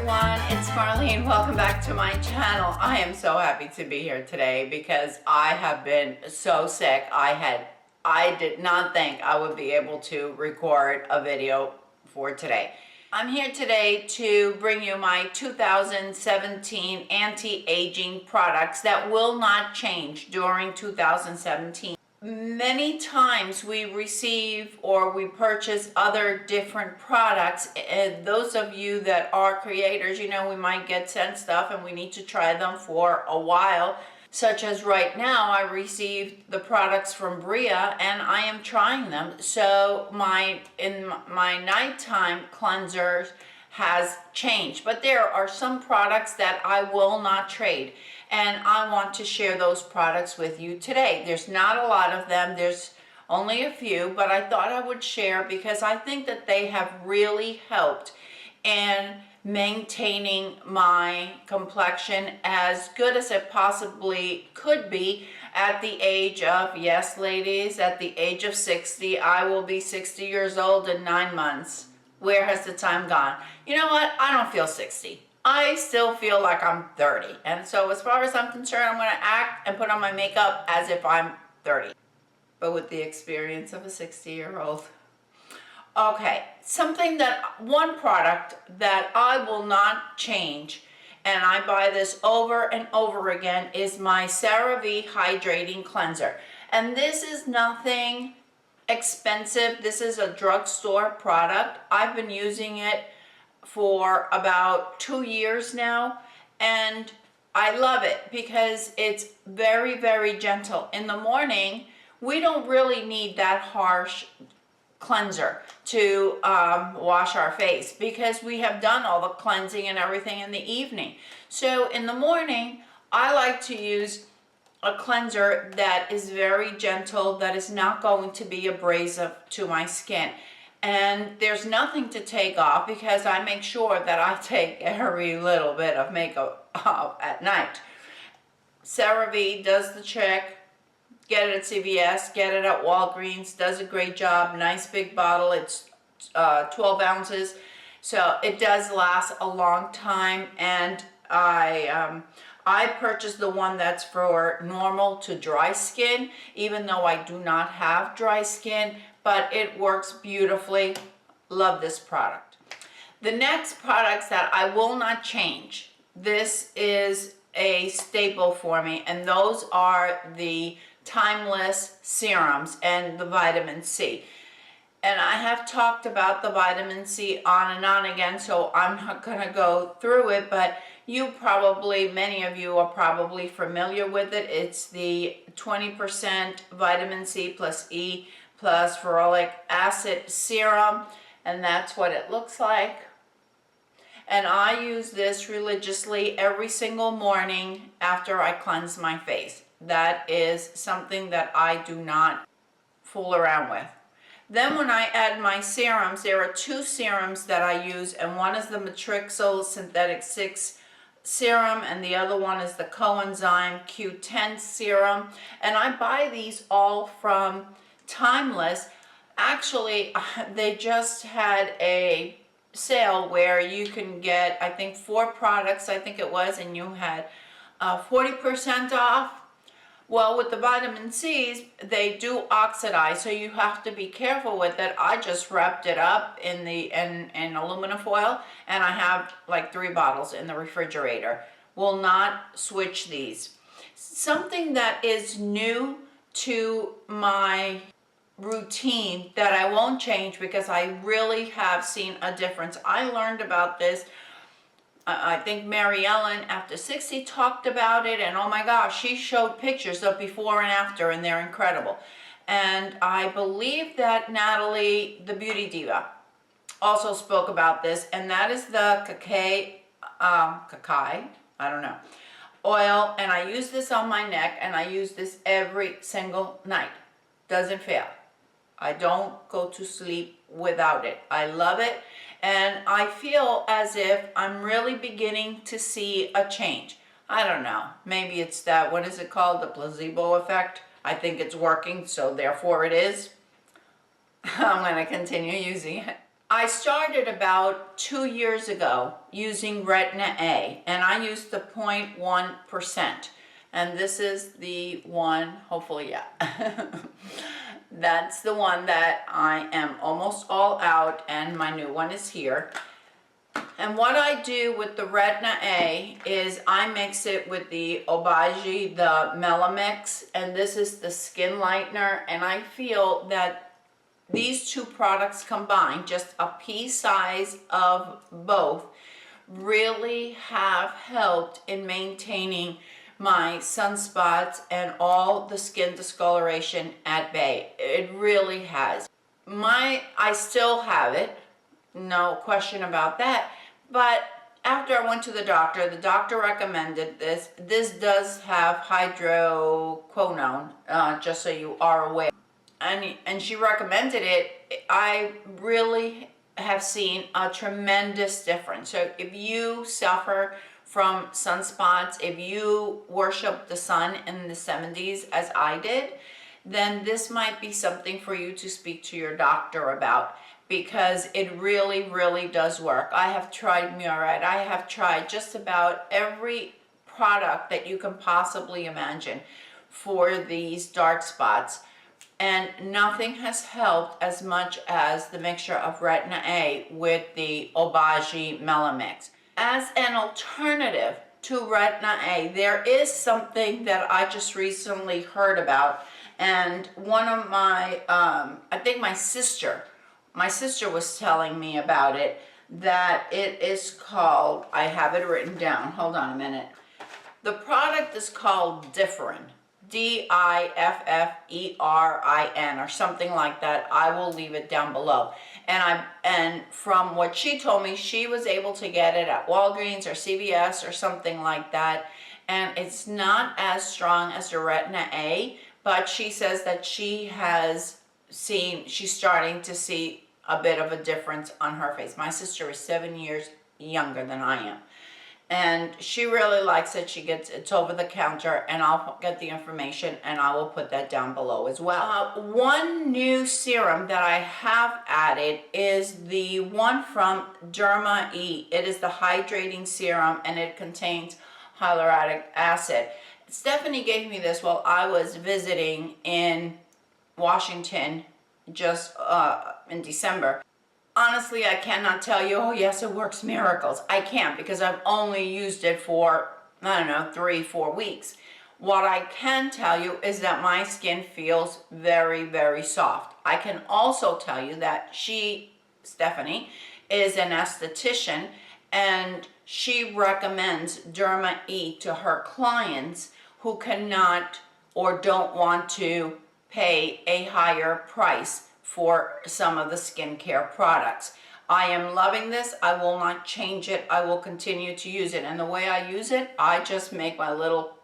everyone, it's Marlene. Welcome back to my channel. I am so happy to be here today because I have been so sick. I did not think I would be able to record a video for today. I'm here today to bring you my 2017 anti-aging products that will not change during 2017. Many times we receive or we purchase other different products, and those of you that are creators, you know, we might get sent stuff and we need to try them for a while. Such as right now, I received the products from Bria and I am trying them. So my nighttime cleansers has changed, but there are some products that I will not trade, and I want to share those products with you today. There's not a lot of them, there's only a few, but I thought I would share because I think that they have really helped in maintaining my complexion as good as it possibly could be at the age of, yes ladies, at the age of 60. I will be 60 years old in 9 months. Where has the time gone? You know what? I don't feel 60. I still feel like I'm 30. And so as far as I'm concerned, I'm going to act and put on my makeup as if I'm 30. But with the experience of a 60-year-old. Okay, one product that I will not change, and I buy this over and over again, is my CeraVe Hydrating Cleanser. And this is nothing expensive. This is a drugstore product. I've been using it for about 2 years now, and I love it because it's very, very gentle. In the morning, we don't really need that harsh cleanser to wash our face because we have done all the cleansing and everything in the evening. So in the morning, I like to use a cleanser that is very gentle, that is not going to be abrasive to my skin. And there's nothing to take off because I make sure that I take every little bit of makeup off at night. CeraVe does the trick. Get it at CVS, get it at Walgreens, does a great job. Nice big bottle, it's 12 ounces. So it does last a long time, and I purchased the one that's for normal to dry skin, even though I do not have dry skin, but it works beautifully. Love this product. The next products that I will not change, this is a staple for me, and those are the Timeless serums and the vitamin C. And I have talked about the vitamin C on and on again, so I'm not going to go through it, but many of you are probably familiar with it. It's the 20% vitamin C plus E plus ferulic acid serum, and that's what it looks like. And I use this religiously every single morning after I cleanse my face. That is something that I do not fool around with. Then when I add my serums, there are 2 serums that I use, and one is the Matrixyl Synthetic 6 serum, and the other one is the Coenzyme Q10 serum. And I buy these all from Timeless. Actually, they just had a sale where you can get, I think, 4 products, I think it was, and you had 40% off. Well, with the vitamin C's, they do oxidize, so you have to be careful with it. I just wrapped it up in aluminum foil, and I have like 3 bottles in the refrigerator. Will not switch these. Something that is new to my routine that I won't change because I really have seen a difference. I learned about this, I think Mary Ellen after 60 talked about it, and oh my gosh, she showed pictures of before and after, and they're incredible. And I believe that Natalie, the beauty diva, also spoke about this, and that is the cacao oil, and I use this on my neck, and I use this every single night. Doesn't fail. I don't go to sleep without it. I love it. And I feel as if I'm really beginning to see a change. I don't know. Maybe it's that, what is it called? The placebo effect. I think it's working, so therefore it is. I'm going to continue using it. I started about 2 years ago using Retin-A, and I used the 0.1%. And this is the one, hopefully, yeah. That's the one that I am almost all out, and my new one is here. And what I do with the Retin-A is I mix it with the Obagi, the Melamix, and this is the skin lightener, and I feel that these two products combined, just a pea size of both, really have helped in maintaining my sunspots and all the skin discoloration at bay. It really has. I still have it, no question about that, but after I went to the doctor recommended this. This does have hydroquinone, just so you are aware. And she recommended it. I really have seen a tremendous difference. So if you suffer from sunspots, if you worship the sun in the 70s as I did, then this might be something for you to speak to your doctor about, because it really, really does work. I have tried Murad. I have tried just about every product that you can possibly imagine for these dark spots, and nothing has helped as much as the mixture of Retin-A with the Obagi Melamix. As an alternative to Retin-A, there is something that I just recently heard about, and one of my, I think my sister was telling me about it, that it is called, I have it written down, hold on a minute. The product is called Differin, Differin, or something like that. I will leave it down below. And from what she told me, she was able to get it at Walgreens or CVS or something like that. And it's not as strong as the Retin-A, but she says that she's starting to see a bit of a difference on her face. My sister is 7 years younger than I am, and she really likes it. It's over the counter, and I'll get the information and I will put that down below as well. One new serum that I have added is the one from Derma-E. It is the hydrating serum, and it contains hyaluronic acid. Stephanie gave me this while I was visiting in Washington just in December. Honestly, I cannot tell you, oh yes, it works miracles. I can't, because I've only used it for, I don't know, 3-4 weeks. What I can tell you is that my skin feels very, very soft. I can also tell you that Stephanie, is an esthetician, and she recommends Derma-E to her clients who cannot or don't want to pay a higher price for some of the skincare products. I am loving this. I will not change it. I will continue to use it. And the way I use it, I just make my little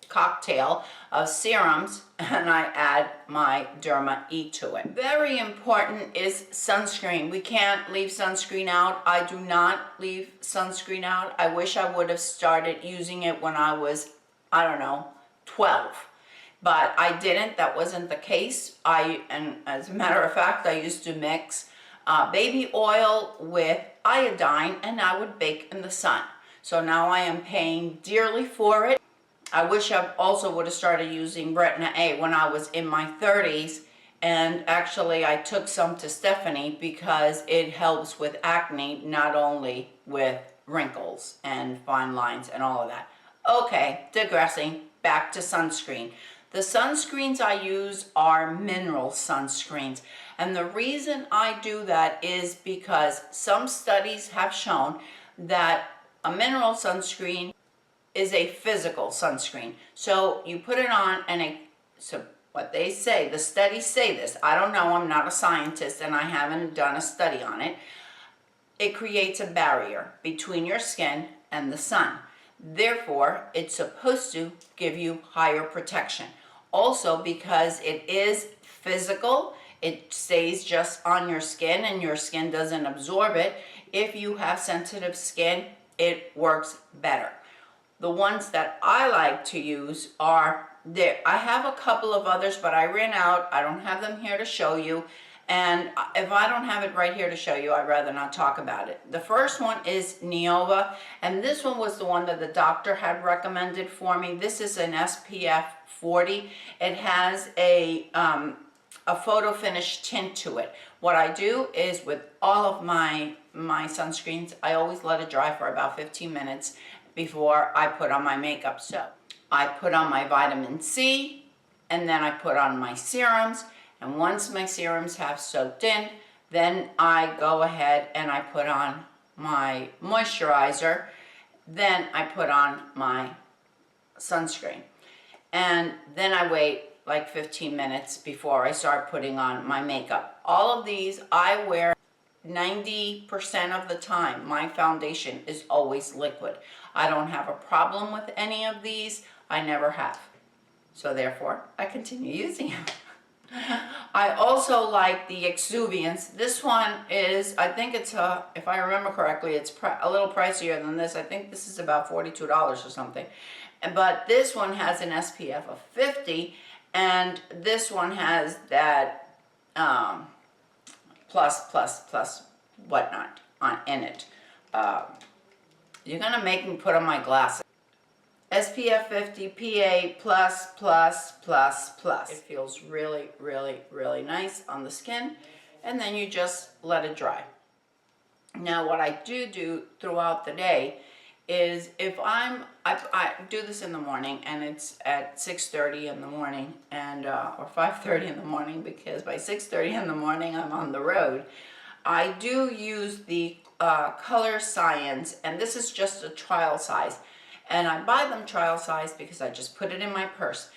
cocktail of serums and I add my Derma-E to it. Very important is sunscreen. We can't leave sunscreen out. I do not leave sunscreen out. I wish I would have started using it when I was, I don't know, 12. But I didn't. That wasn't the case. And as a matter of fact, I used to mix baby oil with iodine, and I would bake in the sun. So now I am paying dearly for it. I wish I also would have started using Retin-A when I was in my 30s, and actually I took some to Stephanie because it helps with acne, not only with wrinkles and fine lines and all of that. Okay, digressing, back to sunscreen. The sunscreens I use are mineral sunscreens, and the reason I do that is because some studies have shown that a mineral sunscreen is a physical sunscreen. So you put it on, and so what they say, the studies say this, I don't know, I'm not a scientist and I haven't done a study on it. It creates a barrier between your skin and the sun. Therefore, it's supposed to give you higher protection. Also, because it is physical, it stays just on your skin and your skin doesn't absorb it. If you have sensitive skin, it works better. The ones that I like to use are there. I have a couple of others, but I ran out. I don't have them here to show you. And if I don't have it right here to show you, I'd rather not talk about it. The first one is Neova, and this one was the one that the doctor had recommended for me. This is an SPF 40. It has a photo finish tint to it. What I do is with all of my sunscreens, I always let it dry for about 15 minutes before I put on my makeup. So I put on my vitamin C, and then I put on my serums, and once my serums have soaked in, then I go ahead and I put on my moisturizer, then I put on my sunscreen, and then I wait like 15 minutes before I start putting on my makeup. All of these I wear 90% of the time. My foundation is always liquid. I don't have a problem with any of these. I never have. So therefore, I continue using them. I also like the exuviance. This one is, I think it's if I remember correctly, it's a little pricier than this. I think this is about $42 or something. But this one has an SPF of 50, and this one has that plus whatnot in it. You're gonna make me put on my glasses. SPF 50 PA+++++. It feels really, really, really nice on the skin, and then you just let it dry. Now, what I do throughout the day is if I do this in the morning, and it's at 6:30 in the morning, and or 5:30 in the morning, because by 6:30 in the morning I'm on the road. I do use the Color Science, and this is just a trial size. And I buy them trial size because I just put it in my purse.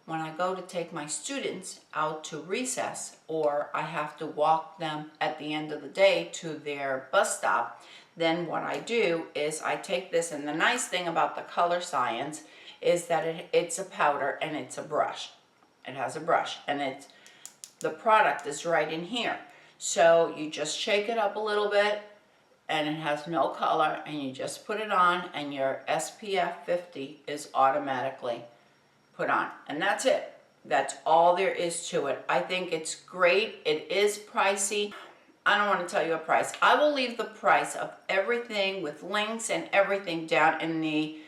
When I go to take my students out to recess, or I have to walk them at the end of the day to their bus stop, then what I do is I take this, and the nice thing about the Color Science is that it's a powder and it's a brush. It has a brush, and the product is right in here. So you just shake it up a little bit, and it has no color, and you just put it on, and your SPF 50 is automatically put on. And that's it. That's all there is to it. I think it's great. It is pricey. I don't want to tell you a price. I will leave the price of everything with links and everything down in the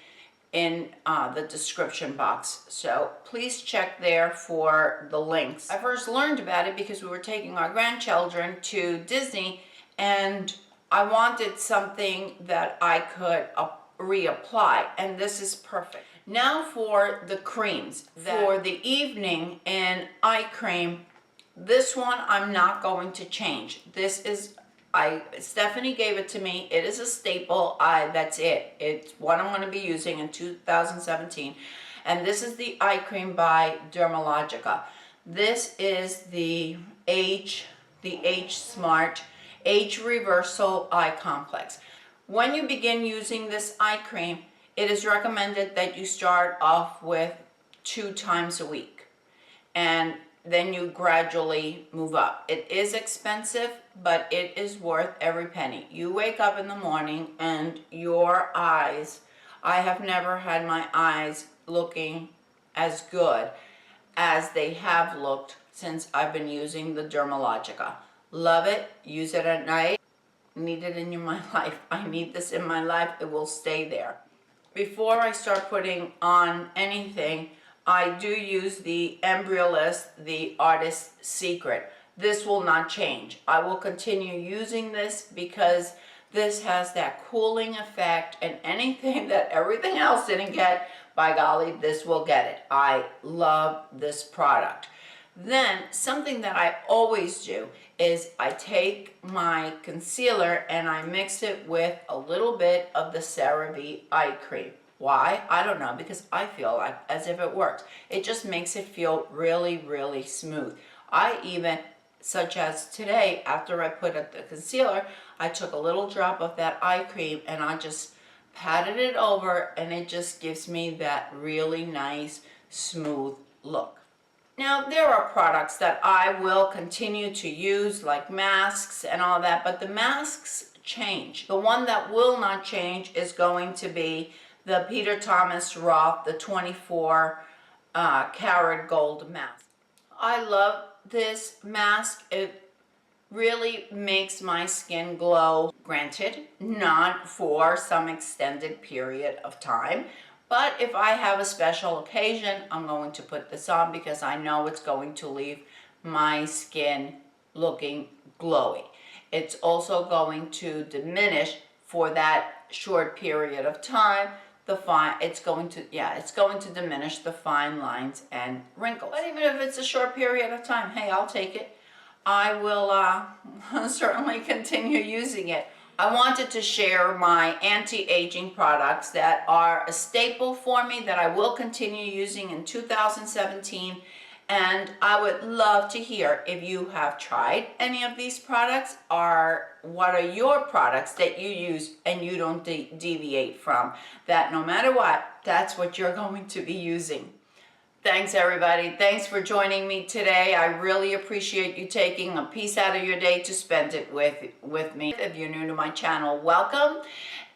description box. So please check there for the links. I first learned about it because we were taking our grandchildren to Disney, and I wanted something that I could reapply, and this is perfect. Now for the creams. For the evening in eye cream, this one I'm not going to change. This is, Stephanie gave it to me. It is a staple. That's it. It's what I'm going to be using in 2017. And this is the eye cream by Dermalogica. This is the H Smart Age Reversal Eye Complex. When you begin using this eye cream, it is recommended that you start off with 2 times a week, and then you gradually move up. It is expensive, but it is worth every penny. You wake up in the morning and your eyes, I have never had my eyes looking as good as they have looked since I've been using the Dermalogica. Love it. Use it at night. Need it in my life. I need this in my life. It will stay there. Before I start putting on anything, I do use the Embryolist, the Artist's Secret. This will not change. I will continue using this because this has that cooling effect, and anything that everything else didn't get, by golly, this will get it. I love this product. Then something that I always do is I take my concealer and I mix it with a little bit of the CeraVe eye cream. Why? I don't know, because I feel like as if it works. It just makes it feel really, really smooth. I even, such as today, after I put up the concealer, I took a little drop of that eye cream and I just patted it over, and it just gives me that really nice, smooth look. Now, there are products that I will continue to use, like masks and all that, but the masks change. The one that will not change is going to be the Peter Thomas Roth, the 24 karat gold mask. I love this mask. really makes my skin glow. Granted, not for some extended period of time, but if I have a special occasion, I'm going to put this on because I know it's going to leave my skin looking glowy. It's also going to diminish for that short period of time it's going to diminish the fine lines and wrinkles. But even if it's a short period of time, hey, I'll take it. I will certainly continue using it. I wanted to share my anti-aging products that are a staple for me that I will continue using in 2017. And I would love to hear if you have tried any of these products, or what are your products that you use and you don't deviate from. That no matter what, that's what you're going to be using. Thanks everybody. Thanks for joining me today. I really appreciate you taking a piece out of your day to spend it with me. If you're new to my channel, welcome.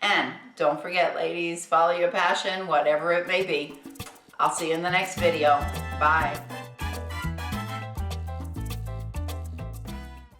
And don't forget, ladies, follow your passion, whatever it may be. I'll see you in the next video. Bye.